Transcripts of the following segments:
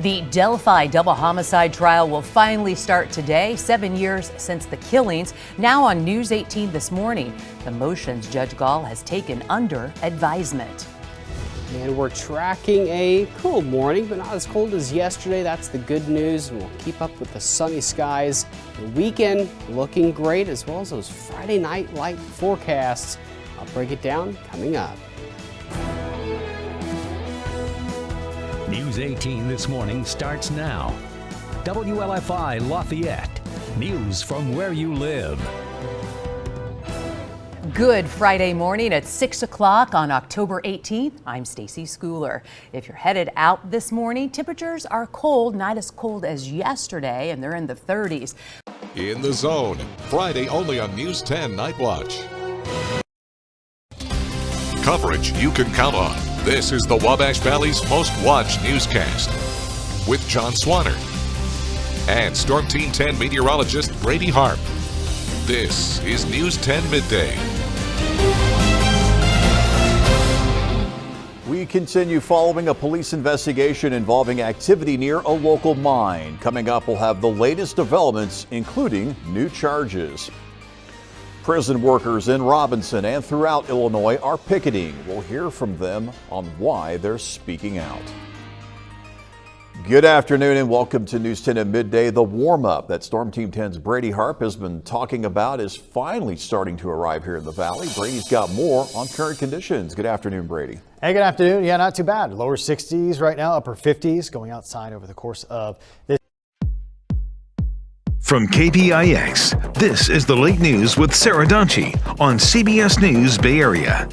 The Delphi double homicide trial will finally start today, 7 years since the killings. Now on News 18 this morning, the motions Judge Gall has taken under advisement. And we're tracking a cool morning, but not as cold as yesterday. That's the good news. We'll keep up with the sunny skies. The weekend looking great, as well as those Friday night light forecasts. I'll break it down coming up. News 18 this morning starts now. WLFI Lafayette. News from where you live. Good Friday morning at 6 o'clock on October 18th. I'm Stacy Schooler. If you're headed out this morning, temperatures are cold, not as cold as yesterday, and they're in the 30s. In the Zone, Friday only on News 10 Night Watch. Coverage you can count on. This is the Wabash Valley's most watched newscast with John Swanner and Storm Team 10 meteorologist Brady Harp. This is News 10 Midday. We continue following a police investigation involving activity near a local mine. Coming up, we'll have the latest developments, including new charges. Prison workers in Robinson and throughout Illinois are picketing. We'll hear from them on why they're speaking out. Good afternoon and welcome to News 10 at midday. The warm-up that Storm Team 10's Brady Harp has been talking about is finally starting to arrive here in the valley. Brady's got more on current conditions. Good afternoon, Brady. Hey, good afternoon. Yeah, not too bad. Lower 60s right now, upper 50s going outside over the course of this. From KPIX, this is the late news with Sarah Donchie on CBS News Bay Area.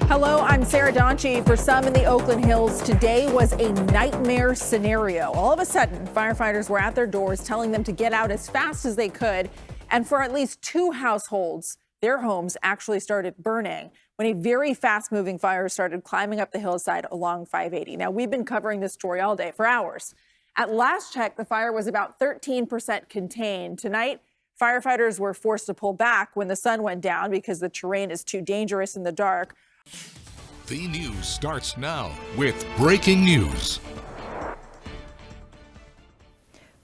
Hello, I'm Sarah Donchie. For some in the Oakland Hills, today was a nightmare scenario. All of a sudden, firefighters were at their doors telling them to get out as fast as they could. And for at least 2 households, their homes actually started burning when a very fast-moving fire started climbing up the hillside along 580. Now, we've been covering this story all day for hours. At last check, the fire was about 13% contained. Tonight, firefighters were forced to pull back when the sun went down because the terrain is too dangerous in the dark. The news starts now with breaking news.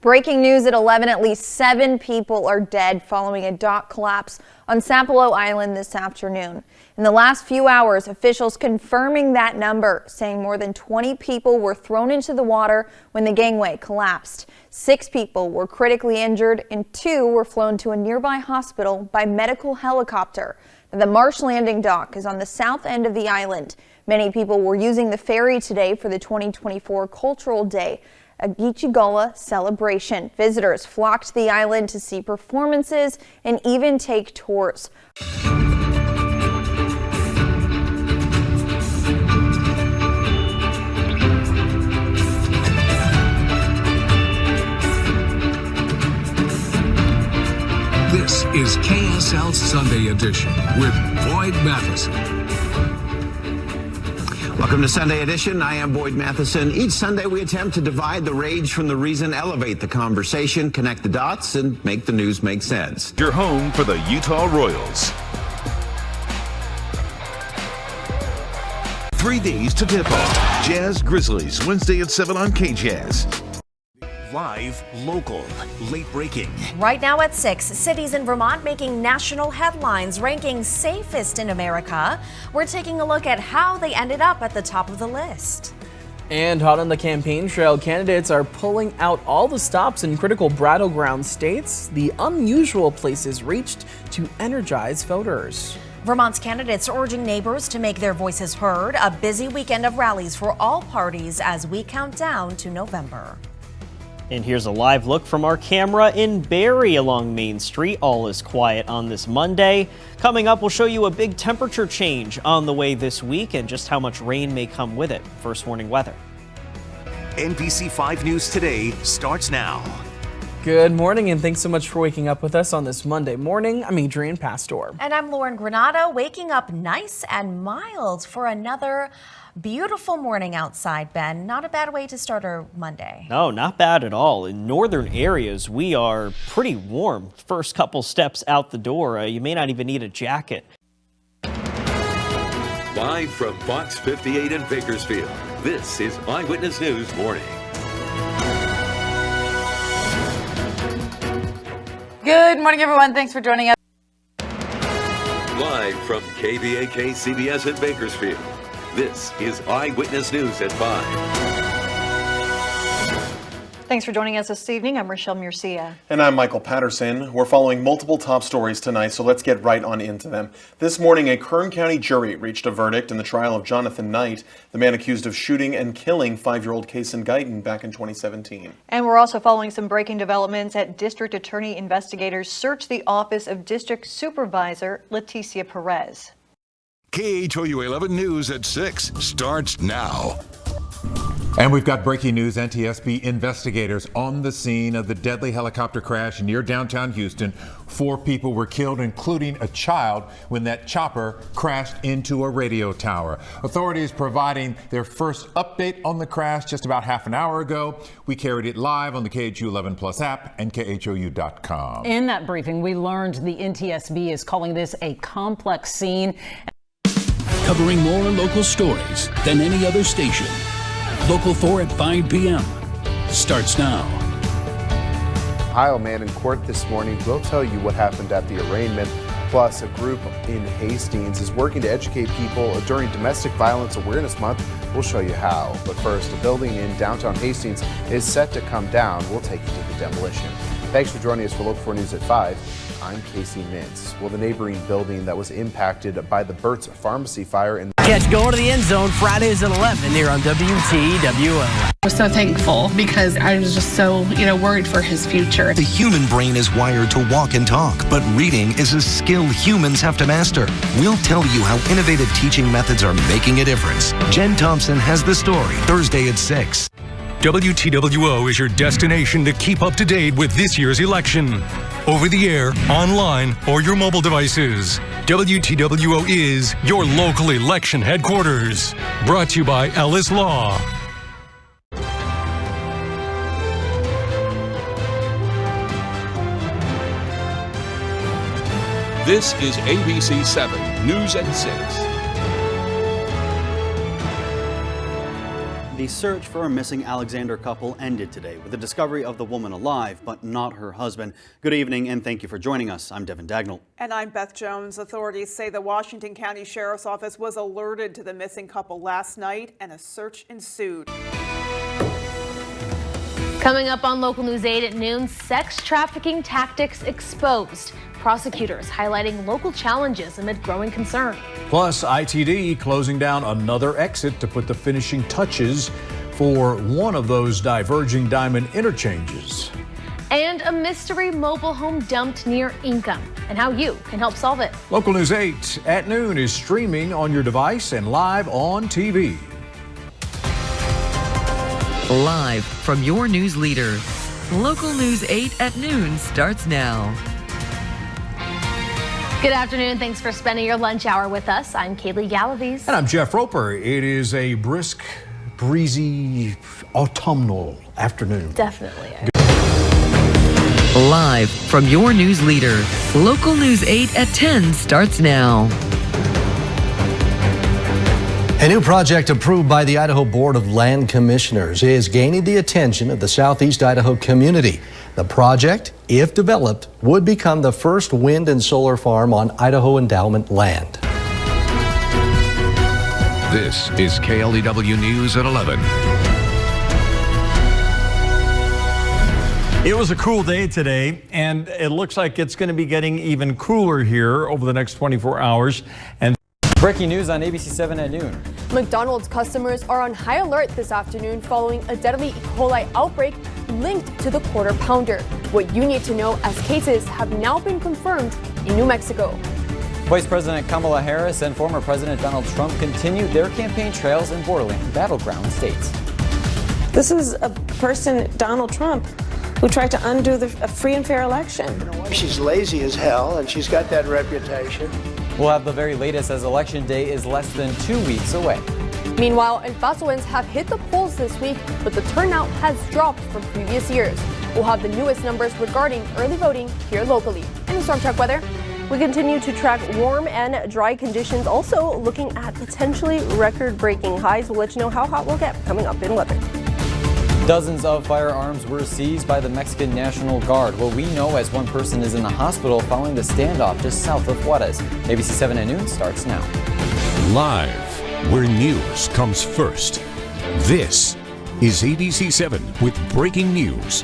Breaking news at 11, at least 7 people are dead following a dock collapse on Sapelo Island this afternoon. In the last few hours, officials confirming that number, saying more than 20 people were thrown into the water when the gangway collapsed. 6 people were critically injured and 2 were flown to a nearby hospital by medical helicopter. The Marsh Landing dock is on the south end of the island. Many people were using the ferry today for the 2024 Cultural Day, a Gichigola celebration. Visitors flocked to the island to see performances and even take tours. This is KSL Sunday Edition with Boyd Matheson. Welcome to Sunday Edition. I am Boyd Matheson. Each Sunday we attempt to divide the rage from the reason, elevate the conversation, connect the dots, and make the news make sense. Your home for the Utah Royals. 3 days to tip off. Jazz Grizzlies, Wednesday at 7 on KJazz. Live, local, late breaking. Right now at 6, cities in Vermont making national headlines, ranking safest in America. We're taking a look at how they ended up at the top of the list. And hot on the campaign trail, candidates are pulling out all the stops in critical battleground states, the unusual places reached to energize voters. Vermont's candidates urging neighbors to make their voices heard. A busy weekend of rallies for all parties as we count down to November. And here's a live look from our camera in Barrie along Main Street. All is quiet on this Monday. Coming up, we'll show you a big temperature change on the way this week and just how much rain may come with it. First warning weather. NBC 5 News Today starts now. Good morning and thanks so much for waking up with us on this Monday morning. I'm Adrian Pastor. And I'm Lauren Granado, waking up nice and mild for another beautiful morning outside, Ben. Not a bad way to start our Monday. No, not bad at all. In northern areas, we are pretty warm. First couple steps out the door, you may not even need a jacket. Live from Fox 58 in Bakersfield, this is Eyewitness News Morning. Good morning, everyone. Thanks for joining us. Live from KVAK CBS in Bakersfield, this is Eyewitness News at 5. Thanks for joining us this evening. I'm Rochelle Murcia. And I'm Michael Patterson. We're following multiple top stories tonight, so let's get right on into them. This morning, a Kern County jury reached a verdict in the trial of Jonathan Knight, the man accused of shooting and killing 5-year-old Kason Guyton back in 2017. And we're also following some breaking developments at District Attorney investigators search the office of District Supervisor Leticia Perez. KHOU 11 News at 6 starts now. And we've got breaking news. NTSB investigators on the scene of the deadly helicopter crash near downtown Houston. 4 people were killed, including a child, when that chopper crashed into a radio tower. Authorities providing their first update on the crash just about half an hour ago. We carried it live on the KHOU 11 Plus app and KHOU.com. In that briefing, we learned the NTSB is calling this a complex scene. Covering more local stories than any other station. Local 4 at 5 p.m. starts now. Ohio man in court this morning will tell you what happened at the arraignment. Plus, a group in Hastings is working to educate people during Domestic Violence Awareness Month. We'll show you how. But first, a building in downtown Hastings is set to come down. We'll take you to the demolition. Thanks for joining us for Local 4 News at 5. I'm Casey Mintz. Well, the neighboring building that was impacted by the Burt's Pharmacy fire in Catch Going to the End Zone Fridays at 11 here on WTWO. I was so thankful because I was just so, worried for his future. The human brain is wired to walk and talk, but reading is a skill humans have to master. We'll tell you how innovative teaching methods are making a difference. Jen Thompson has the story, Thursday at 6. WTWO is your destination to keep up to date with this year's election. Over the air, online, or your mobile devices. WTWO is your local election headquarters. Brought to you by Ellis Law. This is ABC 7 News at 6. The search for a missing Alexander couple ended today with the discovery of the woman alive, but not her husband. Good evening and thank you for joining us. I'm Devin Dagnall. And I'm Beth Jones. Authorities say the Washington County Sheriff's Office was alerted to the missing couple last night and a search ensued. Coming up on Local News 8 at noon, sex trafficking tactics exposed. Prosecutors highlighting local challenges amid growing concern. Plus, ITD closing down another exit to put the finishing touches for one of those diverging diamond interchanges. And a mystery mobile home dumped near Ingham and how you can help solve it. Local News 8 at noon is streaming on your device and live on TV. Live from your news leader, Local News 8 at noon starts now. Good afternoon. Thanks for spending your lunch hour with us. I'm Kaylee Galaviz. And I'm Jeff Roper. It is a brisk, breezy, autumnal afternoon. Definitely. Live from your news leader, Local News 8 at 10 starts now. A new project approved by the Idaho Board of Land Commissioners is gaining the attention of the Southeast Idaho community. The project, if developed, would become the first wind and solar farm on Idaho endowment land. This is KLEW News at 11. It was a cool day today, and it looks like it's going to be getting even cooler here over the next 24 hours. And breaking news on ABC 7 at noon. McDonald's customers are on high alert this afternoon following a deadly E. coli outbreak linked to the Quarter Pounder. What you need to know as cases have now been confirmed in New Mexico. Vice President Kamala Harris and former President Donald Trump continued their campaign trails in borderline battleground states. This is a person, Donald Trump, who tried to undo a free and fair election. She's lazy as hell, and she's got that reputation. We'll have the very latest as Election Day is less than 2 weeks away. Meanwhile, El Pasoans have hit the polls this week, but the turnout has dropped from previous years. We'll have the newest numbers regarding early voting here locally. And in Storm Track weather, we continue to track warm and dry conditions, also looking at potentially record-breaking highs. We'll let you know how hot we'll get coming up in weather. Dozens of firearms were seized by the Mexican National Guard. What we know as one person is in the hospital following the standoff just south of Juarez. ABC 7 at noon starts now. Live, where news comes first. This is ABC 7 with breaking news.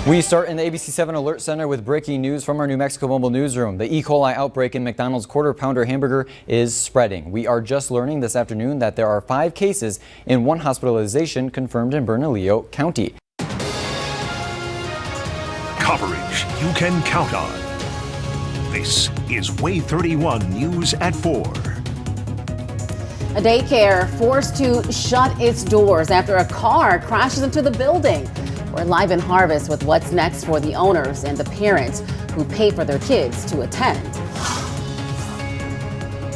We start in the ABC 7 Alert Center with breaking news from our New Mexico Mobile newsroom. The E. coli outbreak in McDonald's Quarter Pounder hamburger is spreading. We are just learning this afternoon that there are 5 cases and 1 hospitalization confirmed in Bernalillo County. Coverage you can count on. This is Way 31 News at 4. A daycare forced to shut its doors after a car crashes into the building. We're live in Harvest with what's next for the owners and the parents who pay for their kids to attend.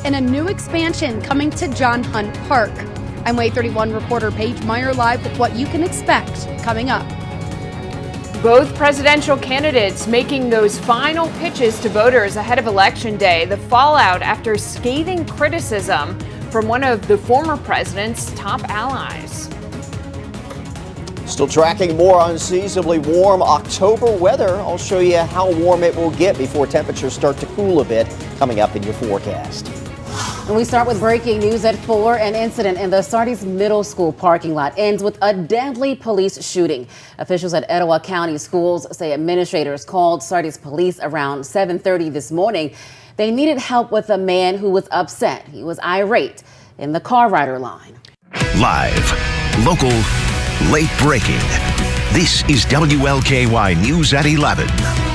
And a new expansion coming to John Hunt Park. I'm Way 31 reporter Paige Meyer live with what you can expect coming up. Both presidential candidates making those final pitches to voters ahead of Election Day. The fallout after scathing criticism from one of the former president's top allies. Still tracking more unseasonably warm October weather. I'll show you how warm it will get before temperatures start to cool a bit coming up in your forecast. And we start with breaking news at 4. An incident in the Sardis Middle School parking lot ends with a deadly police shooting. Officials at Etowah County Schools say administrators called Sardis police around 7:30 this morning. They needed help with a man who was upset. He was irate in the car rider line. Live, local, late breaking. This is WLKY News at 11.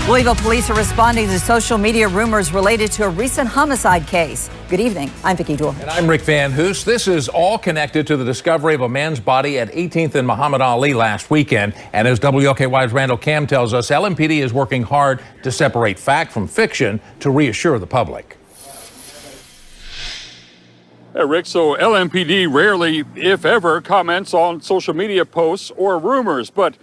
Louisville police are responding to social media rumors related to a recent homicide case. Good evening. I'm Vicki Dorr. And I'm Rick Van Hoos. This is all connected to the discovery of a man's body at 18th and Muhammad Ali last weekend. And as WLKY's Randall Cam tells us, LMPD is working hard to separate fact from fiction to reassure the public. Hey, Rick, so LMPD rarely, if ever, comments on social media posts or rumors, but